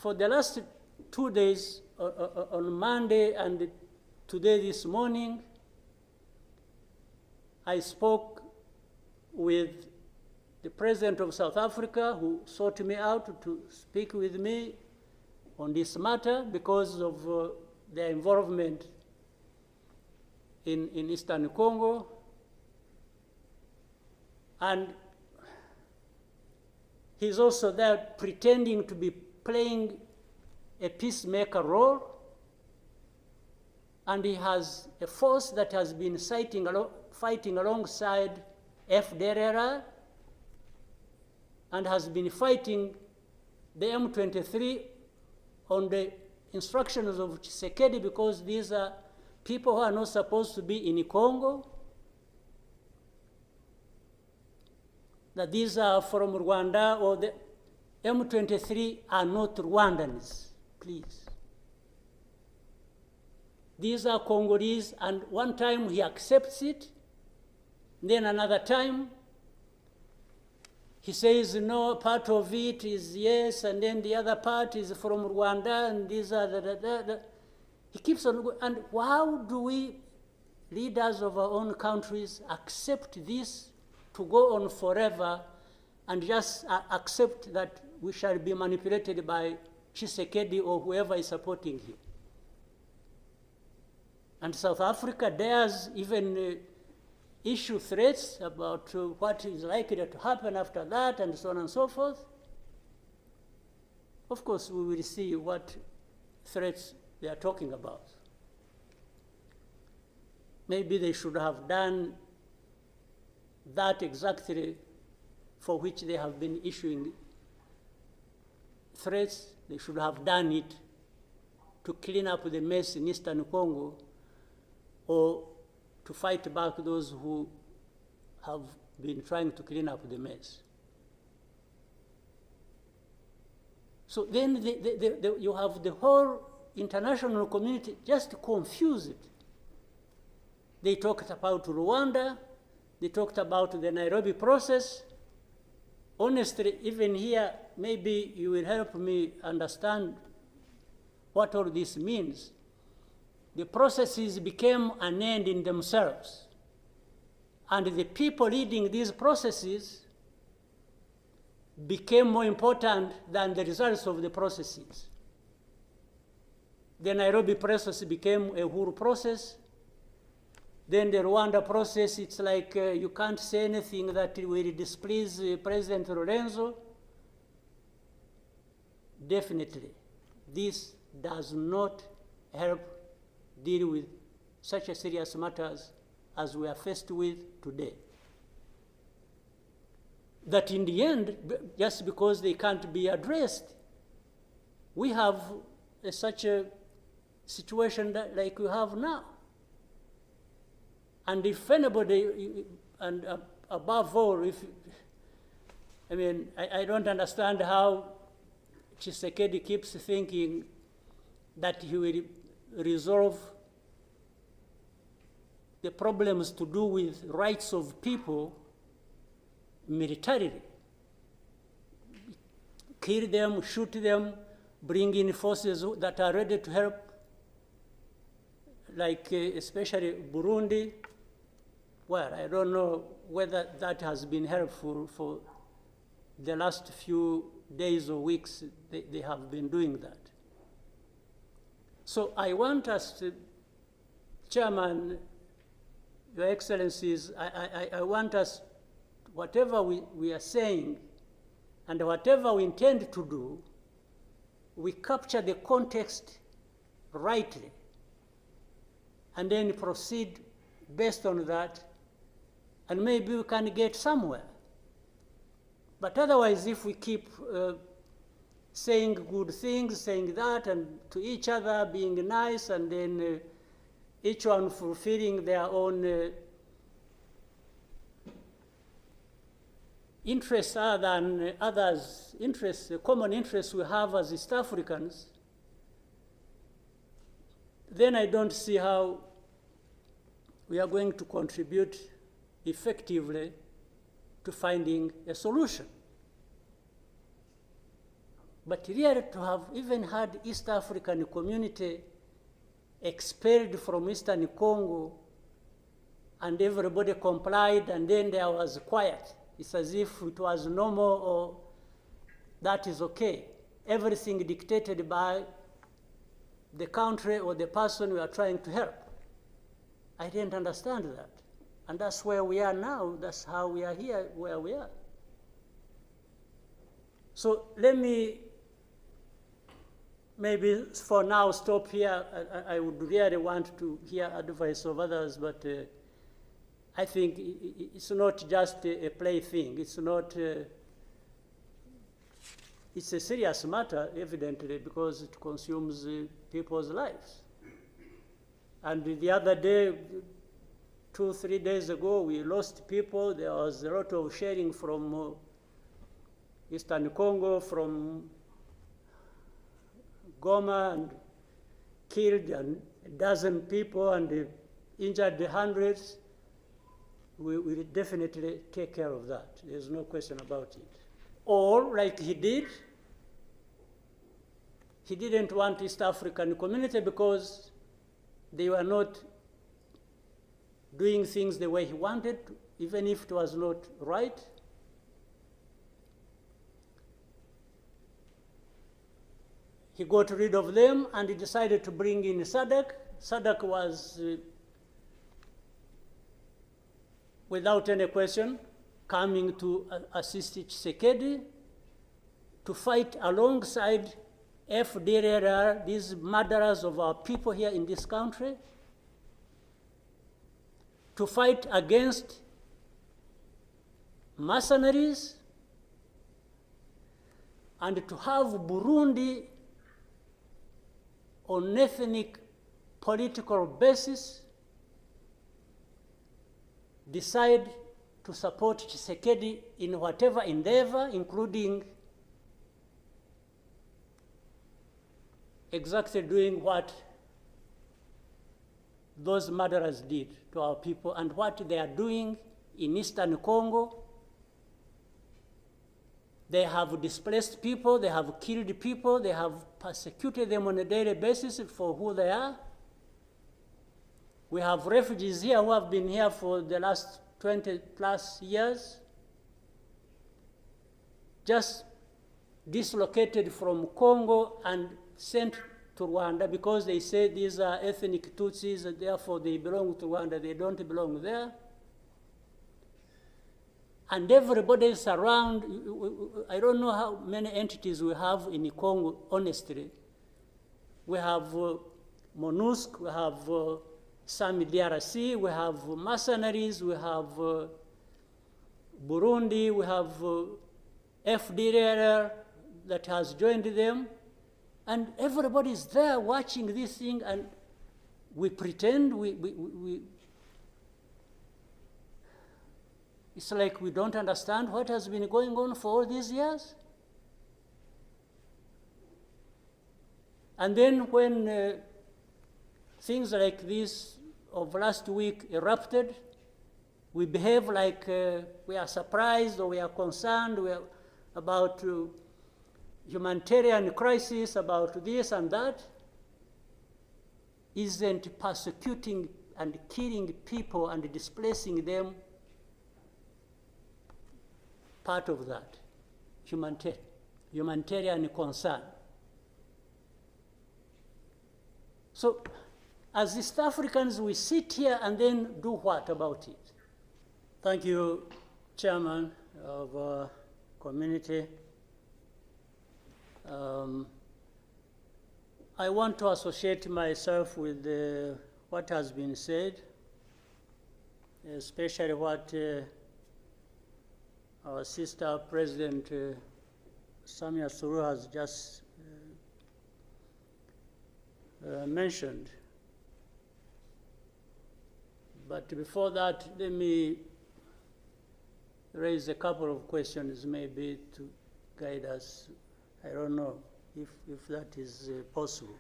for the last 2 days, on Monday and today this morning, I spoke with the President of South Africa, who sought me out to speak with me on this matter because of their involvement in Eastern Congo. And he's also there pretending to be playing a peacemaker role. And he has a force that has been fighting alongside FDLR and has been fighting the M23 on the instructions of Tshisekedi, because these are people who are not supposed to be in Congo, that these are from Rwanda, or the M23 are not Rwandans, please. These are Congolese, and one time he accepts it, then another time he says, no, part of it is yes, and then the other part is from Rwanda, and these are He keeps on going. And how do we, leaders of our own countries, accept this to go on forever and just accept that we shall be manipulated by Tshisekedi or whoever is supporting him? And South Africa dares even issue threats about what is likely to happen after that, and so on and so forth. Of course, we will see what threats they are talking about. Maybe they should have done that exactly for which they have been issuing threats. They should have done it to clean up the mess in Eastern Congo, or to fight back those who have been trying to clean up the mess. So then you have the whole international community just confused. They talked about Rwanda, they talked about the Nairobi process. Honestly, even here, maybe you will help me understand what all this means. The processes became an end in themselves. And the people leading these processes became more important than the results of the processes. The Nairobi process became a Uhuru process. Then the Rwanda process, it's like you can't say anything that will displease President Lorenzo. Definitely, this does not help deal with such a serious matters as we are faced with today. That in the end, just because they can't be addressed, we have such a situation that, like we have now. And if anybody, and above all, I don't understand how Tshisekedi keeps thinking that he will resolve the problems to do with rights of people militarily. Kill them, shoot them, bring in forces that are ready to help, like especially Burundi. Well, I don't know whether that has been helpful for the last few days or weeks. They have been doing that. So I want us to, Chairman, Your Excellencies, I want us, whatever we are saying and whatever we intend to do, we capture the context rightly and then proceed based on that, and maybe we can get somewhere. But otherwise, if we keep saying good things, saying that, and to each other, being nice, and then each one fulfilling their own interests other than others' interests, the common interests we have as East Africans, then I don't see how we are going to contribute effectively to finding a solution. But really to have even had East African community expelled from Eastern Congo and everybody complied and then there was quiet. It's as if it was normal or that is okay. Everything dictated by the country or the person we are trying to help. I didn't understand that. And that's where we are now. That's how we are here, where we are. So let me maybe for now stop here. I would really want to hear advice of others, but I think it's not just a plaything. It's not, it's a serious matter, evidently, because it consumes people's lives. And the other day, 2-3 days ago, we lost people. There was a lot of sharing from Eastern Congo, from Goma, and killed a dozen people and injured hundreds. We will definitely take care of that. There's no question about it. Or, like he did, he didn't want East African community because they were not doing things the way he wanted, even if it was not right. He got rid of them and he decided to bring in SADC. SADC was, without any question, coming to assist Tshisekedi to fight alongside FDLR, these murderers of our people here in this country, to fight against mercenaries, and to have Burundi on ethnic political basis decide to support Tshisekedi in whatever endeavor, including exactly doing what those murderers did to our people and what they are doing in Eastern Congo. They have displaced people, they have killed people, they have persecuted them on a daily basis for who they are. We have refugees here who have been here for the last 20 plus years, just dislocated from Congo and sent to Rwanda because they say these are ethnic Tutsis and therefore they belong to Rwanda, they don't belong there. And everybody is around. I don't know how many entities we have in Congo, honestly. We have MONUSC, we have some DRC, we have mercenaries, we have Burundi, we have FDLR that has joined them. And everybody is there watching this thing, and we pretend it's like we don't understand what has been going on for all these years. And then when things like this of last week erupted, we behave like we are surprised or we are concerned about humanitarian crisis, about this and that. Isn't persecuting and killing people and displacing them part of that humanitarian concern? So as East Africans, we sit here and then do what about it? Thank you, Chairman of our community. I want to associate myself with what has been said, especially what our sister President Cyril has just mentioned. But before that, let me raise a couple of questions maybe to guide us. I don't know if that is possible.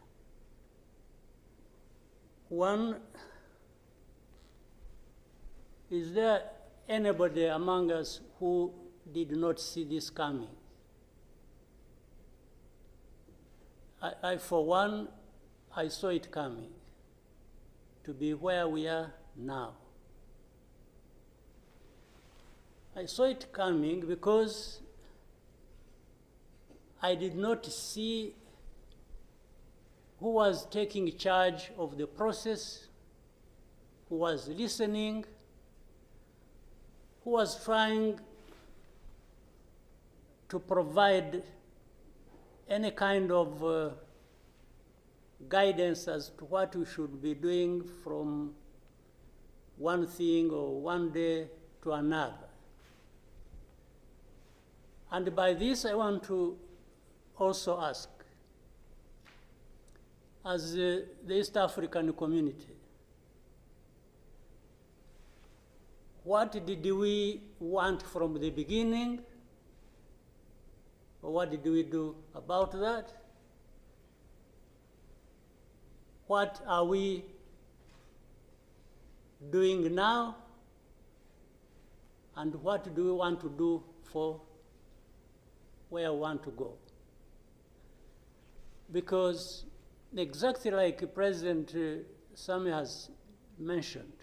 One, is there anybody among us who did not see this coming? for one, I saw it coming to be where we are now. I saw it coming because I did not see who was taking charge of the process, who was listening, who was trying to provide any kind of guidance as to what we should be doing from one thing or one day to another. And by this, I want to also ask, as the East African community, what did we want from the beginning? Or what did we do about that? What are we doing now? And what do we want to do for where we want to go? Because exactly like President Sami has mentioned,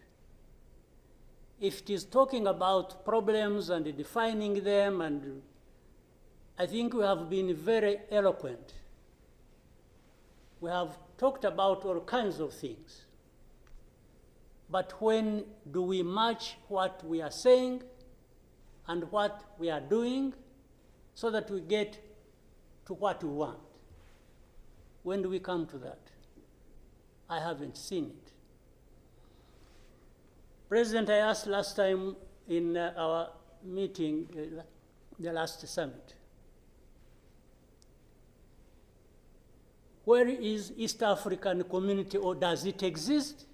if it is talking about problems and defining them, and I think we have been very eloquent. We have talked about all kinds of things. But when do we match what we are saying and what we are doing so that we get to what we want? When do we come to that? I haven't seen it. President, I asked last time in our meeting, the last summit, where is East African community, or does it exist?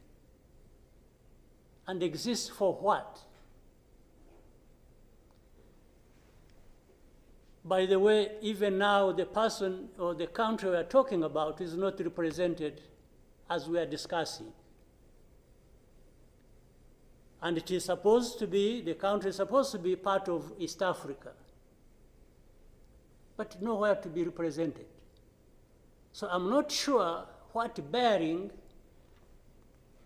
And exist for what? By the way, even now the person or the country we are talking about is not represented as we are discussing. And it is supposed to be, the country is supposed to be part of East Africa, but nowhere to be represented. So I'm not sure what bearing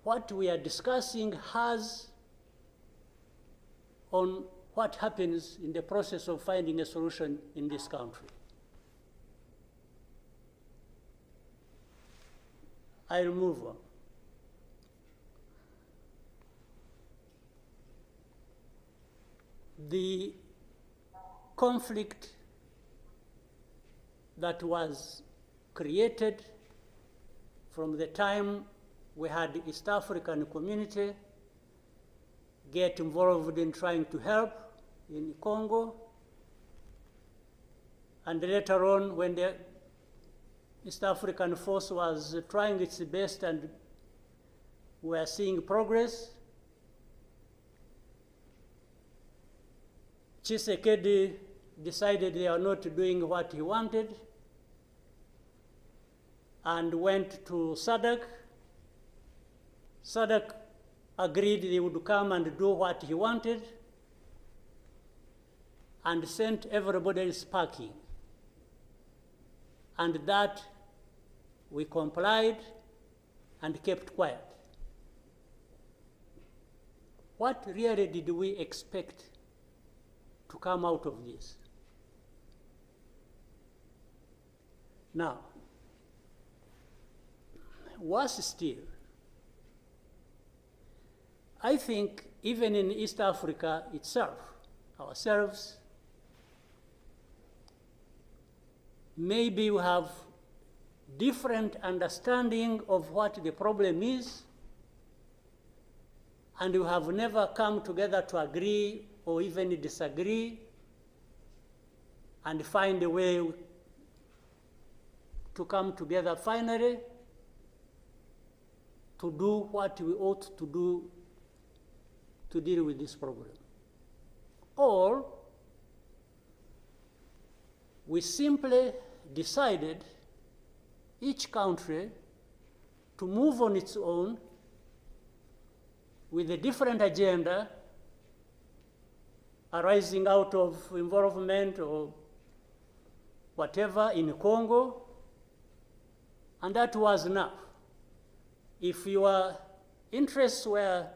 what we are discussing has on what happens in the process of finding a solution in this country. I'll move on. The conflict that was created from the time we had the East African community get involved in trying to help in Congo, and later on when the East African force was trying its best and we are seeing progress, Tshisekedi decided they are not doing what he wanted and went to SADC. SADC agreed they would come and do what he wanted and sent everybody packing. And that we complied and kept quiet. What really did we expect to come out of this? Now, worse still, I think even in East Africa itself, ourselves, maybe we have different understanding of what the problem is, and we have never come together to agree or even disagree and find a way to come together finally to do what we ought to do to deal with this problem. Or we simply decided, each country, to move on its own with a different agenda arising out of involvement or whatever in Congo, and that was enough. If your interests were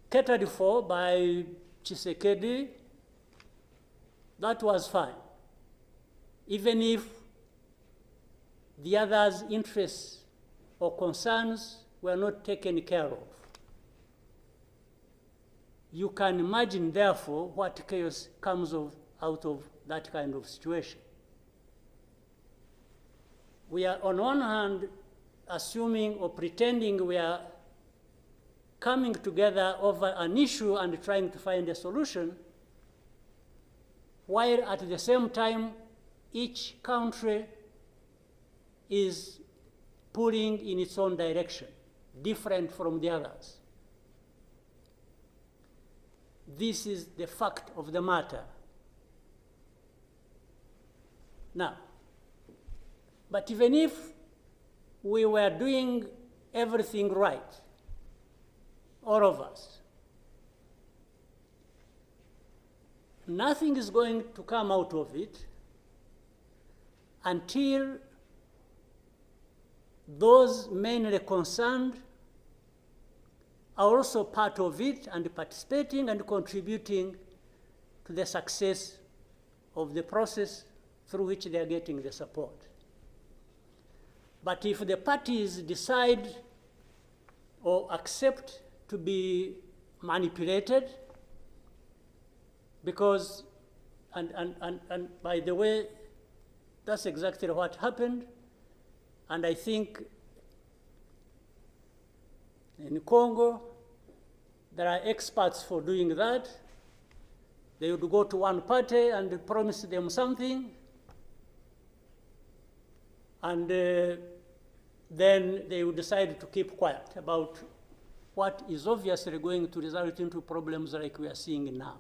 catered for by Tshisekedi, that was fine, even if the others' interests or concerns were not taken care of. You can imagine, therefore, what chaos comes out of that kind of situation. We are, on one hand, assuming or pretending we are coming together over an issue and trying to find a solution, while at the same time, each country is pulling in its own direction, different from the others. This is the fact of the matter. Now, but even if we were doing everything right, all of us, nothing is going to come out of it until those mainly concerned are also part of it and participating and contributing to the success of the process through which they are getting the support. But if the parties decide or accept to be manipulated, because, and by the way, that's exactly what happened, and I think in Congo, there are experts for doing that. They would go to one party and promise them something, and then they would decide to keep quiet about what is obviously going to result into problems like we are seeing now.